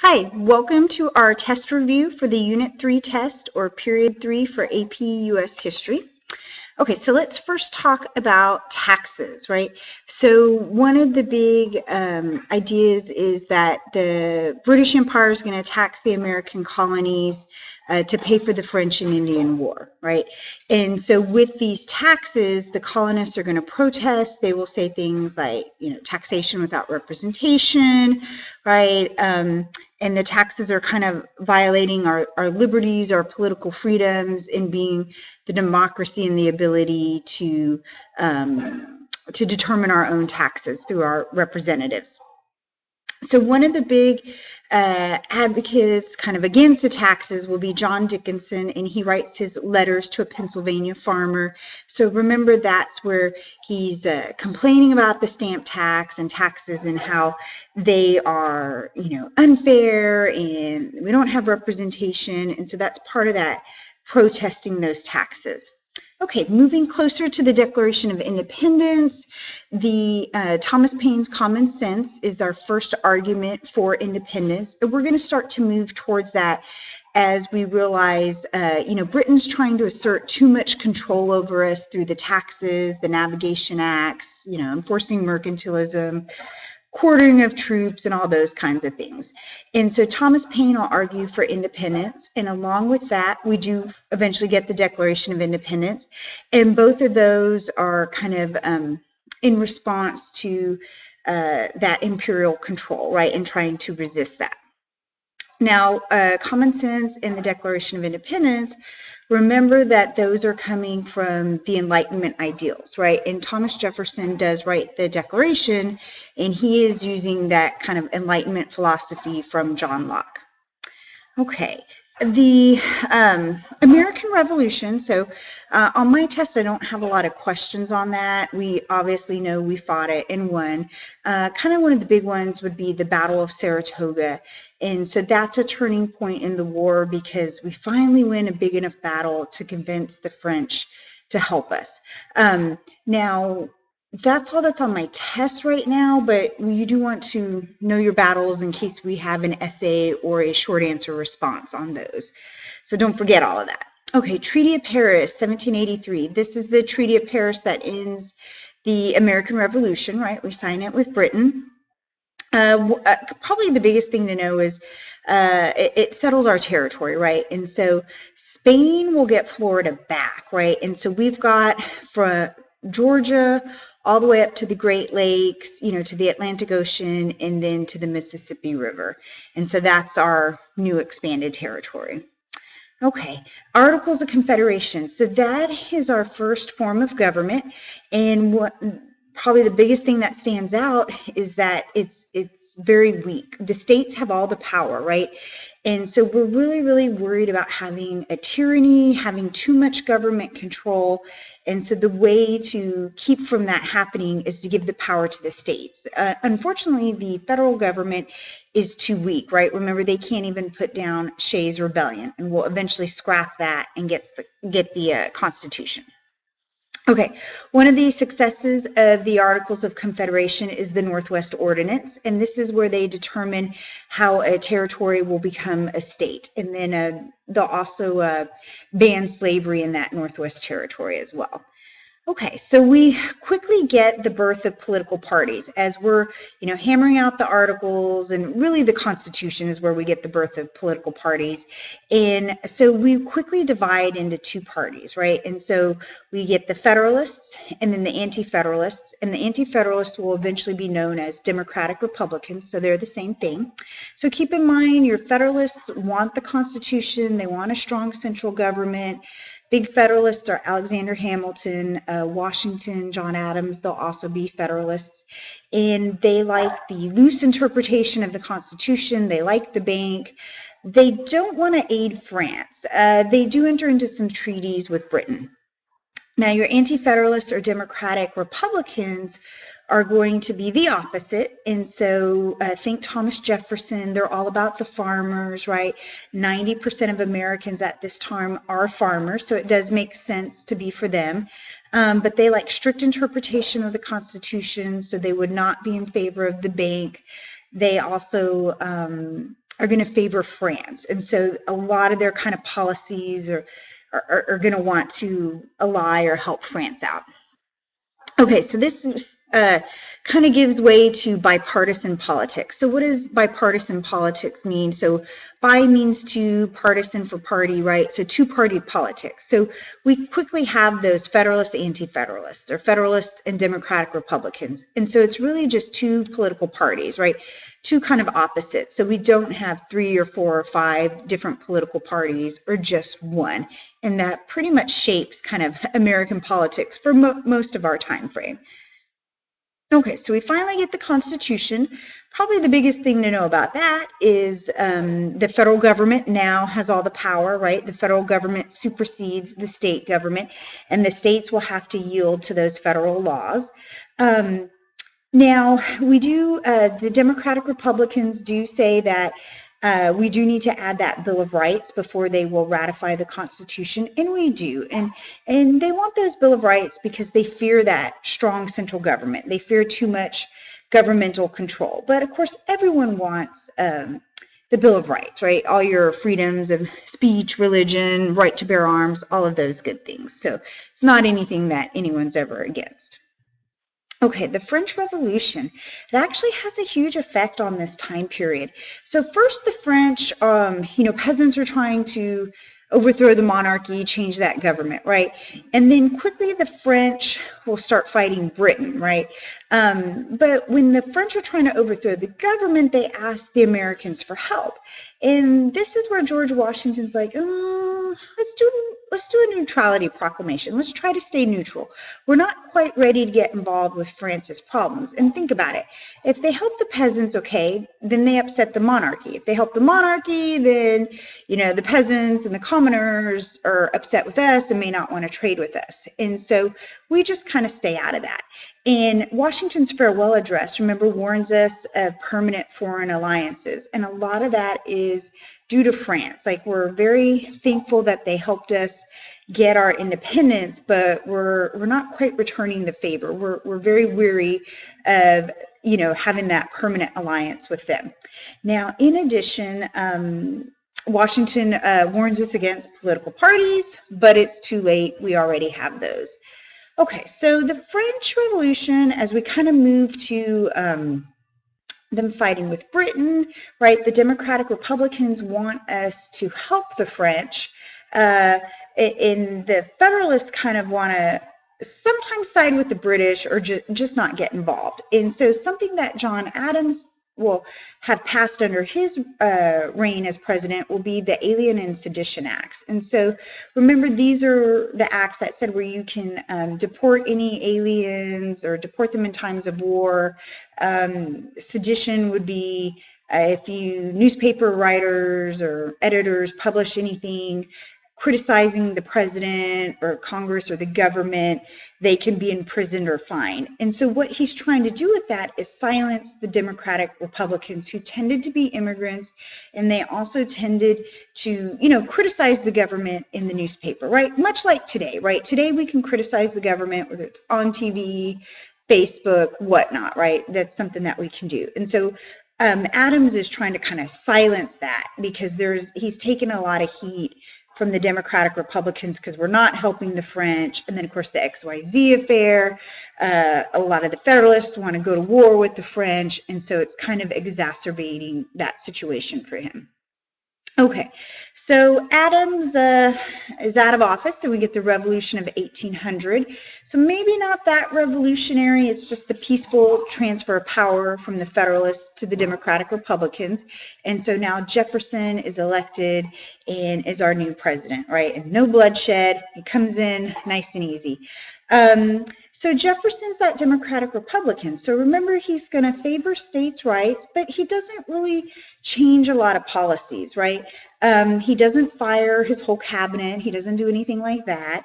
Hi, welcome to our test review for the Unit 3 test or Period 3 for AP US History. Okay, so let's first talk about taxes, right? So one of the big ideas is that the British Empire is going to tax the American colonies to pay for the French and Indian War, right? And so with these taxes, the colonists are going to protest. They will say things like, taxation without representation, right? And the taxes are kind of violating our liberties, our political freedoms, and being the democracy and the ability to determine our own taxes through our representatives. So one of the big advocates kind of against the taxes will be John Dickinson, and he writes his letters to a Pennsylvania farmer. So remember, that's where he's complaining about the stamp tax and taxes and how they are, unfair and we don't have representation. And so that's part of that, protesting those taxes. Okay, moving closer to the Declaration of Independence, the Thomas Paine's Common Sense is our first argument for independence, and we're going to start to move towards that as we realize, Britain's trying to assert too much control over us through the taxes, the Navigation Acts, enforcing mercantilism, quartering of troops, and all those kinds of things. And so Thomas Paine will argue for independence, and along with that, we do eventually get the Declaration of Independence, and both of those are kind of in response to that imperial control, right, and trying to resist that. Now, Common Sense and the Declaration of Independence, remember that those are coming from the Enlightenment ideals, right? And Thomas Jefferson does write the Declaration, and he is using that kind of Enlightenment philosophy from John Locke. Okay, the American Revolution. So on my test, I don't have a lot of questions on that. We obviously know we fought it and won. Kind of one of the big ones would be the Battle of Saratoga. And so that's a turning point in the war because we finally win a big enough battle to convince the French to help us. Now, that's all that's on my test right now, but you do want to know your battles in case we have an essay or a short answer response on those. So don't forget all of that. Okay, Treaty of Paris, 1783. This is the Treaty of Paris that ends the American Revolution, right? We sign it with Britain. Probably the biggest thing to know is it settles our territory, right? And so Spain will get Florida back, right? And so we've got from Georgia all the way up to the Great Lakes, to the Atlantic Ocean, and then to the Mississippi River. And so that's our new expanded territory. Okay, Articles of Confederation. So that is our first form of government, and what probably the biggest thing that stands out is that it's very weak. The states have all the power, right? And so we're really, really worried about having a tyranny, having too much government control. And so the way to keep from that happening is to give the power to the states. Unfortunately, the federal government is too weak, right? Remember, they can't even put down Shays' Rebellion, and we'll eventually scrap that and get the Constitution. Okay, one of the successes of the Articles of Confederation is the Northwest Ordinance, and this is where they determine how a territory will become a state. And then they'll also ban slavery in that Northwest Territory as well. Okay, so we quickly get the birth of political parties as we're, hammering out the articles, and really the Constitution is where we get the birth of political parties. And so we quickly divide into two parties, right? And so we get the Federalists and then the Anti-Federalists, and the Anti-Federalists will eventually be known as Democratic Republicans, so they're the same thing. So keep in mind, your Federalists want the Constitution, they want a strong central government. Big Federalists are Alexander Hamilton, Washington, John Adams. They'll also be Federalists. And they like the loose interpretation of the Constitution. They like the bank. They don't want to aid France. They do enter into some treaties with Britain. Now, your Anti-Federalists or Democratic Republicans are going to be the opposite. And so think Thomas Jefferson. They're all about the farmers, right? 90% of Americans at this time are farmers, so it does make sense to be for them. But they like strict interpretation of the Constitution, so they would not be in favor of the bank. They also are going to favor France. And so a lot of their kind of policies are going to want to ally or help France out. Okay, so this kind of gives way to bipartisan politics. So what does bipartisan politics mean? So bi means two, partisan for party, right? So two-party politics. So we quickly have those Federalists, Anti-Federalists, or Federalists and Democratic Republicans. And so it's really just two political parties, right? Two kind of opposites. So we don't have 3 or 4 or 5 different political parties, or just one. And that pretty much shapes kind of American politics for most of our time frame. Okay, so we finally get the Constitution. Probably the biggest thing to know about that is the federal government now has all the power, right? The federal government supersedes the state government, and the states will have to yield to those federal laws. Now, we do, the Democratic Republicans do say that we do need to add that Bill of Rights before they will ratify the Constitution, and we do. And they want those Bill of Rights because they fear that strong central government. They fear too much governmental control. But of course, everyone wants the Bill of Rights, right? All your freedoms of speech, religion, right to bear arms, all of those good things. So it's not anything that anyone's ever against. Okay, the French Revolution, it actually has a huge effect on this time period. So first the French, peasants are trying to overthrow the monarchy, change that government, right? And then quickly the French will start fighting Britain, right? But when the French are trying to overthrow the government, they ask the Americans for help. And this is where George Washington's like, oh, let's do a neutrality proclamation. Let's try to stay neutral. We're not quite ready to get involved with France's problems. And think about it. If they help the peasants, okay, then they upset the monarchy. If they help the monarchy, then, the peasants and the commoners are upset with us and may not want to trade with us. And so we just kind of stay out of that. And Washington's farewell address, remember, warns us of permanent foreign alliances. And a lot of that is due to France. Like, we're very thankful that they helped us get our independence, but we're not quite returning the favor. We're very weary of, having that permanent alliance with them. Now, in addition, Washington warns us against political parties, but it's too late. We already have those. Okay, so the French Revolution, as we kind of move to them fighting with Britain, right? The Democratic Republicans want us to help the French, and the Federalists kind of want to sometimes side with the British or just not get involved. And so something that John Adams will have passed under his reign as president will be the Alien and Sedition Acts. And so remember, these are the acts that said where you can deport any aliens or deport them in times of war. Sedition would be if newspaper writers or editors publish anything criticizing the president or Congress or the government, they can be imprisoned or fined. And so what he's trying to do with that is silence the Democratic Republicans, who tended to be immigrants, and they also tended to, criticize the government in the newspaper, right? Much like today, right? Today we can criticize the government, whether it's on TV, Facebook, whatnot, right? That's something that we can do. And so Adams is trying to kind of silence that because he's taken a lot of heat from the Democratic Republicans because we're not helping the French. And then, of course, the XYZ affair. A lot of the Federalists want to go to war with the French. And so it's kind of exacerbating that situation for him. Okay, so Adams is out of office, so we get the Revolution of 1800. So maybe not that revolutionary, it's just the peaceful transfer of power from the Federalists to the Democratic Republicans. And so now Jefferson is elected and is our new president, right? And no bloodshed, he comes in nice and easy. So Jefferson's that Democratic Republican. So remember, he's going to favor states' rights, but he doesn't really change a lot of policies, right? He doesn't fire his whole cabinet. He doesn't do anything like that.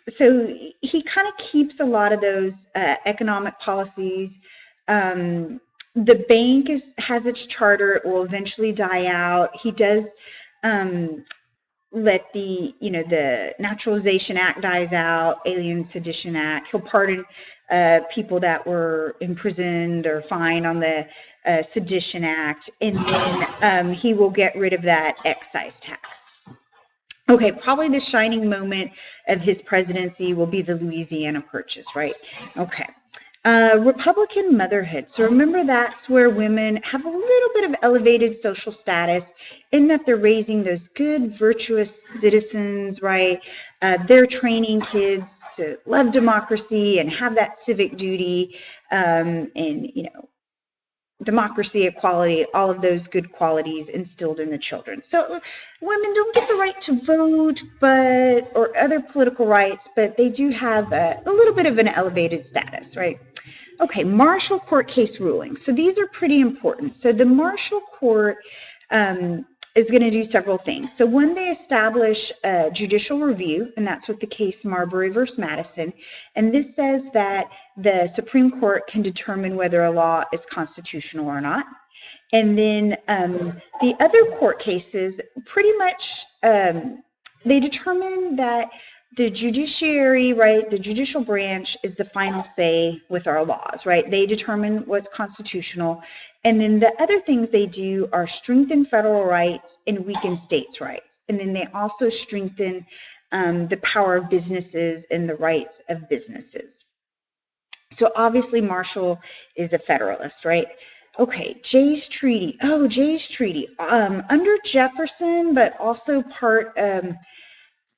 So he kind of keeps a lot of those economic policies. The bank has its charter. It will eventually die out. He does let the Naturalization Act dies out, Alien Sedition Act. He'll pardon people that were imprisoned or fined on the Sedition Act, and then he will get rid of that excise tax. Okay, probably the shining moment of his presidency will be the Louisiana Purchase, right? Okay. Republican motherhood. So remember, that's where women have a little bit of elevated social status in that they're raising those good, virtuous citizens, right? They're training kids to love democracy and have that civic duty, and, you know, democracy, equality, all of those good qualities instilled in the children. So women don't get the right to vote, or other political rights, but they do have a little bit of an elevated status, right? Okay, Marshall Court case rulings. So these are pretty important. So the Marshall Court is going to do several things. So when they establish judicial review, and that's what the case Marbury versus Madison, and this says that the Supreme Court can determine whether a law is constitutional or not. And then the other court cases pretty much, they determine that the judiciary, right, the judicial branch is the final say with our laws, right? They determine what's constitutional. And then the other things they do are strengthen federal rights and weaken states' rights. And then they also strengthen the power of businesses and the rights of businesses. So obviously Marshall is a Federalist, right? Okay, Jay's Treaty. Oh, Jay's Treaty. Under Jefferson, but also part,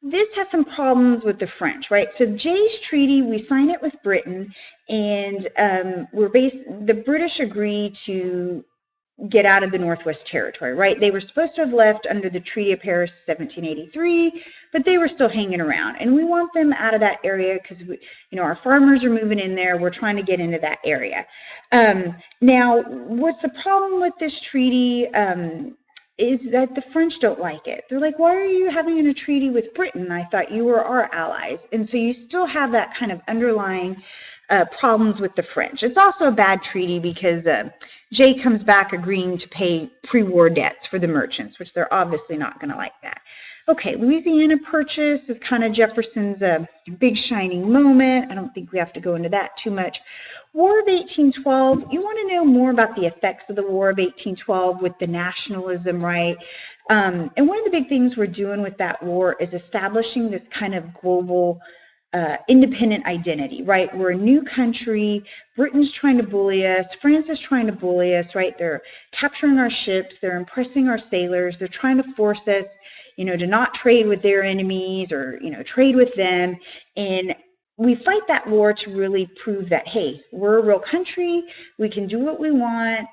this has some problems with the French, right? So Jay's Treaty, we sign it with Britain, and the British agree to get out of the Northwest Territory, right? They were supposed to have left under the Treaty of Paris 1783, but they were still hanging around. And we want them out of that area because, our farmers are moving in there. We're trying to get into that area. Now, what's the problem with this treaty is that the French don't like it. They're like, why are you having a treaty with Britain? I thought you were our allies. And so you still have that kind of underlying problems with the French. It's also a bad treaty because Jay comes back agreeing to pay pre-war debts for the merchants, which they're obviously not going to like that. Okay, Louisiana Purchase is kind of Jefferson's big shining moment. I don't think we have to go into that too much. War of 1812, you want to know more about the effects of the War of 1812 with the nationalism, right? And one of the big things we're doing with that war is establishing this kind of global independent identity, right? We're a new country. Britain's trying to bully us. France is trying to bully us, right? They're capturing our ships. They're impressing our sailors. They're trying to force us, to not trade with their enemies or, trade with them. And we fight that war to really prove that, hey, we're a real country. We can do what we want.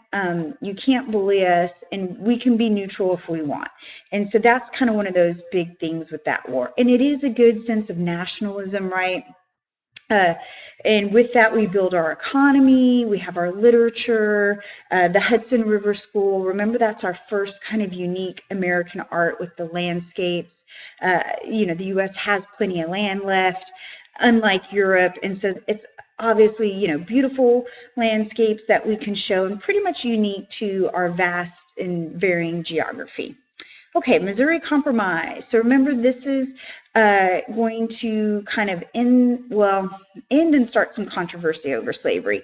You can't bully us, and we can be neutral if we want. And so that's kind of one of those big things with that war. And it is a good sense of nationalism, right? And with that, we build our economy, we have our literature, the Hudson River School. Remember, that's our first kind of unique American art with the landscapes. The U.S. has plenty of land left, unlike Europe. And so it's obviously, beautiful landscapes that we can show and pretty much unique to our vast and varying geography. Okay, Missouri Compromise. So remember, this is going to kind of end and start some controversy over slavery.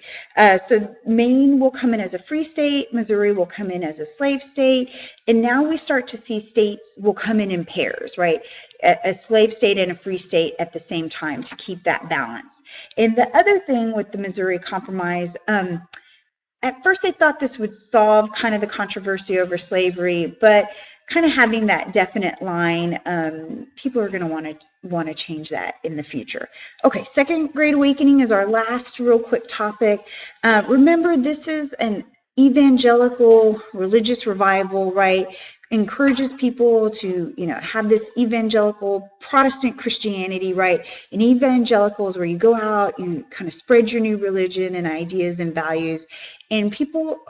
So Maine will come in as a free state, Missouri will come in as a slave state, and now we start to see states will come in pairs, right? A slave state and a free state at the same time to keep that balance. And the other thing with the Missouri Compromise, at first they thought this would solve kind of the controversy over slavery, but kind of having that definite line, people are going to want to change that in the future. Okay, Second Great Awakening is our last real quick topic. Remember, this is an evangelical religious revival, right? Encourages people to, have this evangelical Protestant Christianity, right? And evangelical is where you go out, you kind of spread your new religion and ideas and values, and people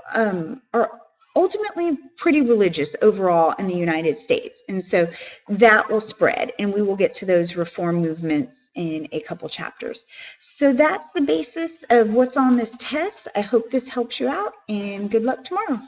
are ultimately pretty religious overall in the United States. And so that will spread, and we will get to those reform movements in a couple chapters. So that's the basis of what's on this test. I hope this helps you out, and good luck tomorrow.